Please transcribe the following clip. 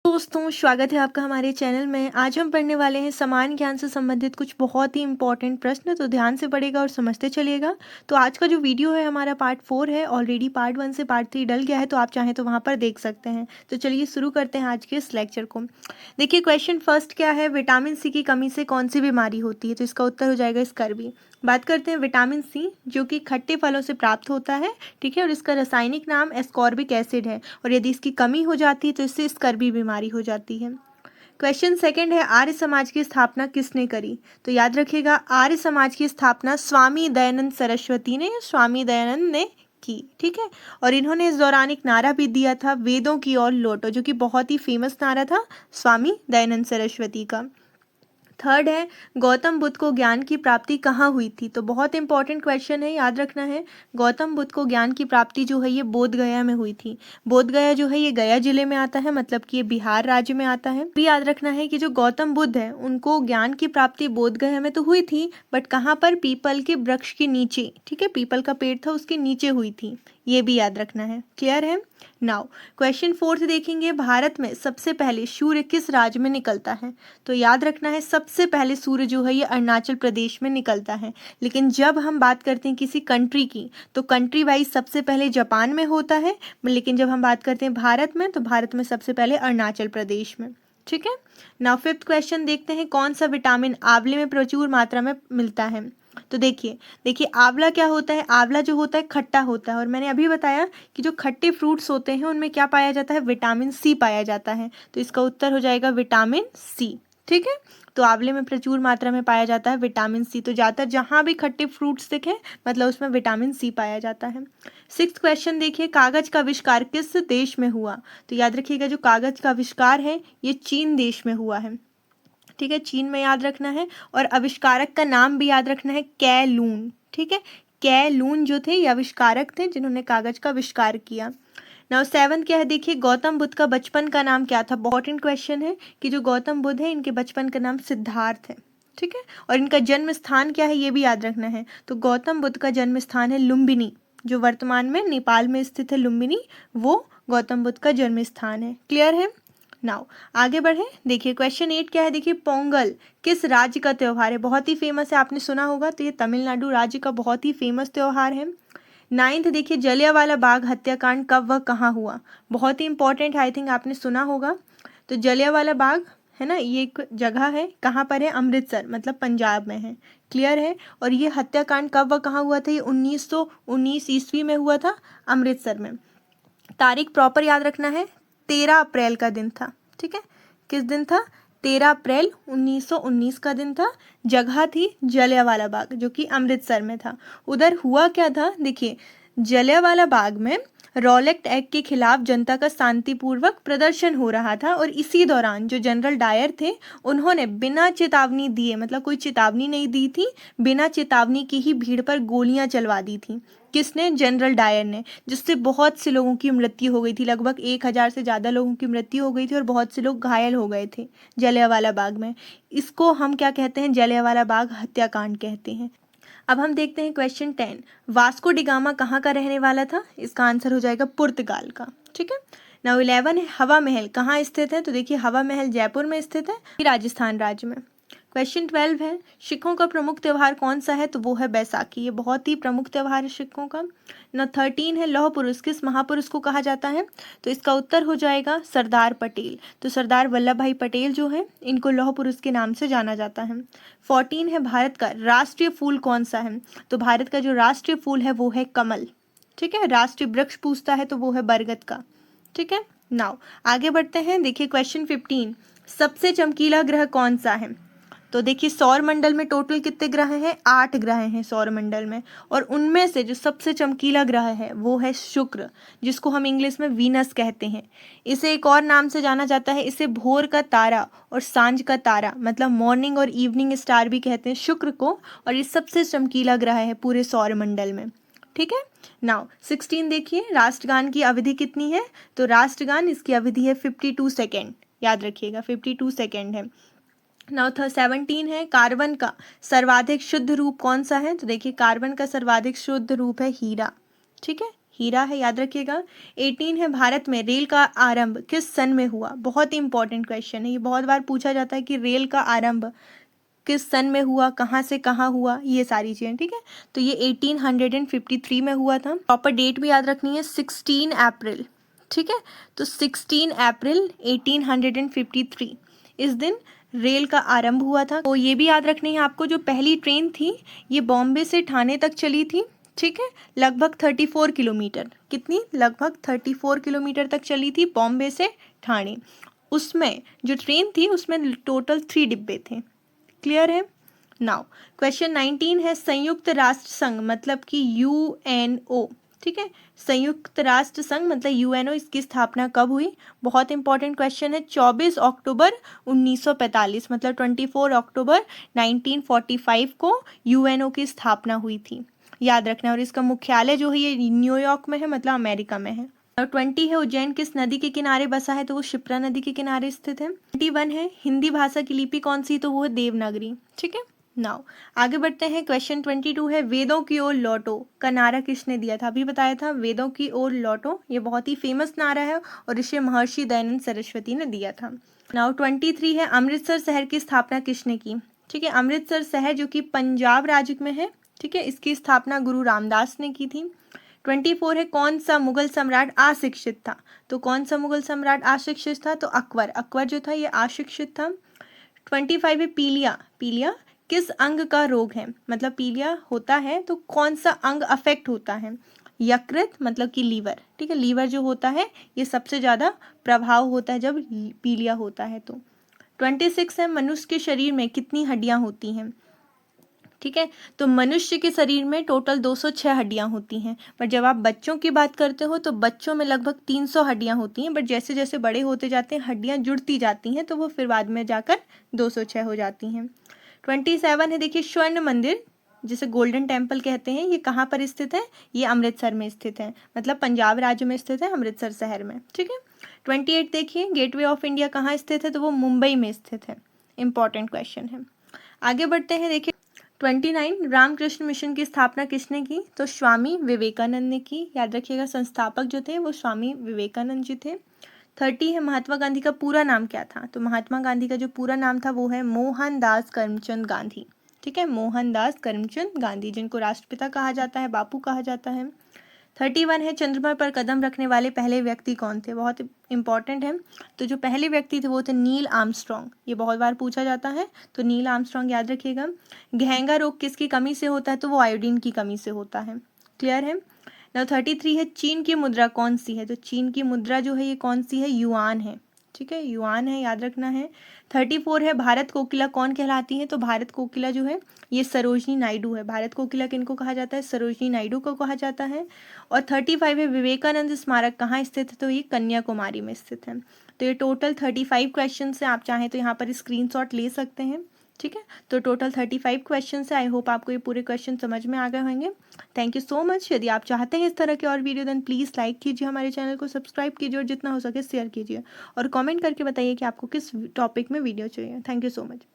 दोस्तों, स्वागत है आपका हमारे चैनल में। आज हम पढ़ने वाले हैं समान ज्ञान से संबंधित कुछ बहुत ही इंपॉर्टेंट प्रश्न। तो ध्यान से पढ़ेगा और समझते चलिएगा। तो आज का जो वीडियो है हमारा पार्ट 4 है। ऑलरेडी पार्ट 1 से पार्ट 3 डल गया है, तो आप चाहें तो वहाँ पर देख सकते हैं। तो चलिए शुरू करते हैं आज के इस लेक्चर को। देखिए, क्वेश्चन फर्स्ट क्या है, विटामिन सी की कमी से कौन सी बीमारी होती है? तो इसका उत्तर हो जाएगा स्कर्वी। बात करते हैं विटामिन सी, जो कि खट्टे फलों से प्राप्त होता है, ठीक है, और इसका रासायनिक नाम एस्कॉर्बिक एसिड है। और यदि इसकी कमी हो जाती है तो इससे स्कर्वी बीमारी हो जाती है। क्वेश्चन सेकंड है, आर्य समाज की स्थापना किसने करी? तो याद रखिएगा, आर्य समाज की स्थापना स्वामी दयानंद सरस्वती ने, स्वामी दयानंद ने की, ठीक है। और इन्होंने इस दौरान एक नारा भी दिया था, वेदों की ओर लौटो, जो कि बहुत ही फेमस नारा था स्वामी दयानंद सरस्वती का। थर्ड है, गौतम बुद्ध को ज्ञान की प्राप्ति कहाँ हुई थी? तो बहुत इंपॉर्टेंट क्वेश्चन है, याद रखना है। गौतम बुद्ध को ज्ञान की प्राप्ति जो है ये बोध गया में हुई थी। बोध गया जो है ये गया जिले में आता है, मतलब कि ये बिहार राज्य में आता है। भी याद रखना है कि जो गौतम बुद्ध है उनको ज्ञान की प्राप्ति बोध गया में तो हुई थी, बट कहाँ पर? पीपल के वृक्ष के नीचे, ठीक है, पीपल का पेड़ था उसके नीचे हुई थी। ये भी याद रखना है। क्लियर है? नाउ क्वेश्चन फोर्थ देखेंगे, भारत में सबसे पहले सूर्य किस राज्य में निकलता है? तो याद रखना है, सबसे पहले सूर्य जो है ये अरुणाचल प्रदेश में निकलता है। लेकिन जब हम बात करते हैं किसी कंट्री की, तो कंट्री वाइज सबसे पहले जापान में होता है। लेकिन जब हम बात करते हैं भारत में, तो भारत में सबसे पहले अरुणाचल प्रदेश में, ठीक है। नाउ फिफ्थ क्वेश्चन देखते हैं, कौन सा विटामिन आंवले में प्रचुर मात्रा में मिलता है? तो देखिए आंवला क्या होता है? आंवला जो होता है खट्टा होता है, और मैंने अभी बताया कि जो खट्टे फ्रूट्स होते हैं उनमें क्या पाया जाता है? विटामिन सी पाया जाता है। तो इसका उत्तर हो जाएगा विटामिन सी, ठीक है। तो आंवले में प्रचुर मात्रा में पाया जाता है विटामिन सी। तो ज़्यादातर जहाँ भी खट्टे फ्रूट्स दिखे, मतलब उसमें विटामिन सी पाया जाता है। सिक्स्थ क्वेश्चन देखिए, कागज का आविष्कार किस देश में हुआ? तो याद रखिएगा, जो कागज का आविष्कार है ये चीन देश में हुआ है, ठीक है, चीन में याद रखना है। और आविष्कारक का नाम भी याद रखना है, कै लून, ठीक है। कै लून जो थे ये आविष्कारक थे जिन्होंने कागज का आविष्कार किया। नाउ सेवन क्या है, देखिए गौतम बुद्ध का बचपन का नाम क्या था? इंपॉर्टेंट क्वेश्चन है कि जो गौतम बुद्ध है इनके बचपन का नाम सिद्धार्थ है, ठीक है। और इनका जन्म स्थान क्या है ये भी याद रखना है। तो गौतम बुद्ध का जन्म स्थान है लुम्बिनी, जो वर्तमान में नेपाल में स्थित है लुम्बिनी, वो गौतम बुद्ध का जन्म स्थान है। क्लियर है? नाउ आगे बढ़े, देखिए क्वेश्चन 8 क्या है, देखिए पोंगल किस राज्य का त्योहार है? बहुत ही फेमस है, आपने सुना होगा। तो ये तमिलनाडु राज्य का बहुत ही फेमस त्योहार है। नाइन्थ देखिए, जलियांवाला बाग हत्याकांड कब व कहाँ हुआ? बहुत ही इंपॉर्टेंट है, आई थिंक आपने सुना होगा। तो जलियांवाला बाग है ना, ये एक जगह है, कहाँ पर है? अमृतसर, मतलब पंजाब में है। क्लियर है? और ये हत्याकांड कब व कहाँ हुआ था? ये 1919 ईस्वी में हुआ था, अमृतसर में। तारीख प्रॉपर याद रखना है, 13 अप्रैल का दिन था, ठीक है। किस दिन था? 13 अप्रैल 1919 का दिन था। जगह थी जलियांवाला बाग, जो कि अमृतसर में था। उधर हुआ क्या था, देखिए जलियांवाला बाग में रॉलेट एक्ट के खिलाफ जनता का शांतिपूर्वक प्रदर्शन हो रहा था, और इसी दौरान जो जनरल डायर थे उन्होंने बिना चेतावनी दिए, मतलब कोई चेतावनी नहीं दी थी, बिना चेतावनी की ही भीड़ पर गोलियां चलवा दी थी। किसने? जनरल डायर ने, जिससे बहुत से लोगों की मृत्यु हो गई थी। लगभग 1000 से ज़्यादा लोगों की मृत्यु हो गई थी और बहुत से लोग घायल हो गए थे जलियांवाला बाग में। इसको हम क्या कहते हैं? जलियांवाला बाग हत्याकांड कहते हैं। अब हम देखते हैं क्वेश्चन 10, वास्को डिगामा कहाँ का रहने वाला था? इसका आंसर हो जाएगा पुर्तगाल का, ठीक है। नाउ 11 है, हवा महल कहाँ स्थित है? तो देखिए हवा महल जयपुर में स्थित है, राजस्थान राज्य में। क्वेश्चन 12 है, सिखों का प्रमुख त्यौहार कौन सा है? तो वो है बैसाखी, ये बहुत ही प्रमुख त्यौहार है सिखों का। ना 13 है, लौह पुरुष किस महापुरुष को कहा जाता है? तो इसका उत्तर हो जाएगा सरदार पटेल। तो सरदार वल्लभ भाई पटेल जो है इनको लौह पुरुष के नाम से जाना जाता है। 14 है, भारत का राष्ट्रीय फूल कौन सा है? तो भारत का जो राष्ट्रीय फूल है वो है कमल, ठीक है। राष्ट्रीय वृक्ष पूछता है तो वो है बरगद का, ठीक है। नाउ आगे बढ़ते हैं, देखिए क्वेश्चन 15, सबसे चमकीला ग्रह कौन सा है? तो देखिए सौर मंडल में टोटल कितने ग्रह हैं? 8 ग्रह हैं सौर मंडल में, और उनमें से जो सबसे चमकीला ग्रह है वो है शुक्र, जिसको हम इंग्लिश में वीनस कहते हैं। इसे एक और नाम से जाना जाता है, इसे भोर का तारा और सांझ का तारा, मतलब मॉर्निंग और इवनिंग स्टार भी कहते हैं शुक्र को, और ये सबसे चमकीला ग्रह है पूरे सौर मंडल में, ठीक है। नाउ 16 देखिए, राष्ट्रगान की अवधि कितनी है? तो राष्ट्रगान इसकी अवधि है 52 सेकेंड, याद रखिएगा 52 सेकेंड है। नाउ 17 है, कार्बन का सर्वाधिक शुद्ध रूप कौन सा है? तो देखिए कार्बन का सर्वाधिक शुद्ध रूप है हीरा, ठीक है, हीरा है, याद रखिएगा। 18 है भारत में रेल का आरंभ किस सन में हुआ। बहुत ही इंपॉर्टेंट क्वेश्चन है, ये बहुत बार पूछा जाता है कि रेल का आरंभ किस सन में हुआ, कहाँ से कहाँ हुआ, ये सारी चीज़ें, ठीक है। तो ये 1853 में हुआ था। प्रॉपर डेट भी याद रखनी है, 16 अप्रैल, ठीक है। तो 16 अप्रैल 1853 इस दिन रेल का आरंभ हुआ था। तो ये भी याद रखनी है आपको, जो पहली ट्रेन थी ये बॉम्बे से ठाणे तक चली थी, ठीक है। लगभग 34 किलोमीटर, कितनी, लगभग 34 किलोमीटर तक चली थी बॉम्बे से ठाणे। उसमें जो ट्रेन थी उसमें टोटल 3 डिब्बे थे। क्लियर है। नाउ क्वेश्चन 19 है संयुक्त राष्ट्र संघ मतलब कि यूएनओ, ठीक है। संयुक्त राष्ट्र संघ मतलब यूएनओ, इसकी स्थापना कब हुई। बहुत इंपॉर्टेंट क्वेश्चन है। 24 अक्टूबर 1945 मतलब 24 अक्टूबर 1945 को यूएनओ की स्थापना हुई थी, याद रखना। और इसका मुख्यालय जो है ये न्यूयॉर्क में है, मतलब अमेरिका में है। और 20 है उज्जैन किस नदी के किनारे बसा है, तो वो शिप्रा नदी के किनारे स्थित है। 21 है हिंदी भाषा की लिपि कौन सी, तो वो है देवनागरी, ठीक है। नाउ आगे बढ़ते हैं। क्वेश्चन 22 है वेदों की ओर लौटो का नारा किसने दिया था। अभी बताया था वेदों की ओर लौटो, ये बहुत ही फेमस नारा है और इसे महर्षि दयानंद सरस्वती ने दिया था। नाउ 23 है अमृतसर शहर की स्थापना किसने की, ठीक है। अमृतसर शहर जो कि पंजाब राज्य में है, ठीक है, इसकी स्थापना गुरु रामदास ने की थी। 24 है कौन सा मुगल सम्राट अशिक्षित था, तो कौन सा मुगल सम्राट अशिक्षित था, तो अकबर। अकबर जो था ये अशिक्षित था। 25 है पीलिया, पीलिया किस अंग का रोग है, मतलब पीलिया होता है तो कौन सा अंग अफेक्ट होता है। यकृत मतलब कि लीवर, ठीक है। लीवर जो होता है ये सबसे ज़्यादा प्रभाव होता है जब पीलिया होता है। तो 26 है मनुष्य के शरीर में कितनी हड्डियां होती हैं, ठीक है। तो मनुष्य के शरीर में टोटल 206 हड्डियां होती हैं, पर जब आप बच्चों की बात करते हो तो बच्चों में लगभग 300 हड्डियां होती हैं, बट जैसे जैसे बड़े होते जाते हैं हड्डियां जुड़ती जाती हैं तो वो फिर बाद में जाकर 206 हो जाती हैं। 27 है देखिए स्वर्ण मंदिर जिसे गोल्डन टेम्पल कहते हैं, ये कहाँ पर स्थित है, ये अमृतसर में स्थित है, मतलब पंजाब राज्य में स्थित है, अमृतसर शहर में, ठीक है। 28 देखिए गेटवे ऑफ इंडिया कहाँ स्थित है, तो वो मुंबई में स्थित है। इंपॉर्टेंट क्वेश्चन है। आगे बढ़ते हैं। देखिए 29 रामकृष्ण मिशन की स्थापना किसने की, तो स्वामी विवेकानंद ने की, याद रखिएगा। संस्थापक जो थे वो स्वामी विवेकानंद जी थे। 30 है महात्मा गांधी का पूरा नाम क्या था, तो महात्मा गांधी का जो पूरा नाम था वो है मोहनदास करमचंद गांधी, ठीक है। मोहनदास करमचंद गांधी, जिनको राष्ट्रपिता कहा जाता है, बापू कहा जाता है। 31 है चंद्रमा पर कदम रखने वाले पहले व्यक्ति कौन थे, बहुत इंपॉर्टेंट है। तो जो पहले व्यक्ति थे वो थे नील आर्मस्ट्रॉन्ग, ये बहुत बार पूछा जाता है, तो नील आर्मस्ट्रॉन्ग याद रखिएगा। घेंगा रोग किसकी कमी से होता है, तो वो आयोडीन की कमी से होता है। क्लियर है। नाउ 33 है चीन की मुद्रा कौन सी है, तो चीन की मुद्रा जो है ये कौन सी है, युआन है, ठीक है, युआन है, याद रखना है। 34 है भारत कोकिला कौन कहलाती है, तो भारत कोकिला जो है ये सरोजनी नायडू है। भारत कोकिला किनको कहा जाता है, सरोजनी नायडू को कहा जाता है। और 35 है विवेकानंद स्मारक कहाँ स्थित है, तो ये कन्याकुमारी में स्थित है। तो ये टोटल 35 क्वेश्चन है, आप चाहें तो यहाँ पर स्क्रीनशॉट ले सकते हैं, ठीक है। तो टोटल 35 क्वेश्चन है। आई होप आपको ये पूरे क्वेश्चन समझ में आ गए होंगे। Thank you so much. यदि आप चाहते हैं इस तरह के और वीडियो देन प्लीज़ लाइक कीजिए, हमारे चैनल को सब्सक्राइब कीजिए और जितना हो सके शेयर कीजिए और कमेंट करके बताइए कि आपको किस टॉपिक में वीडियो चाहिए। Thank you so much.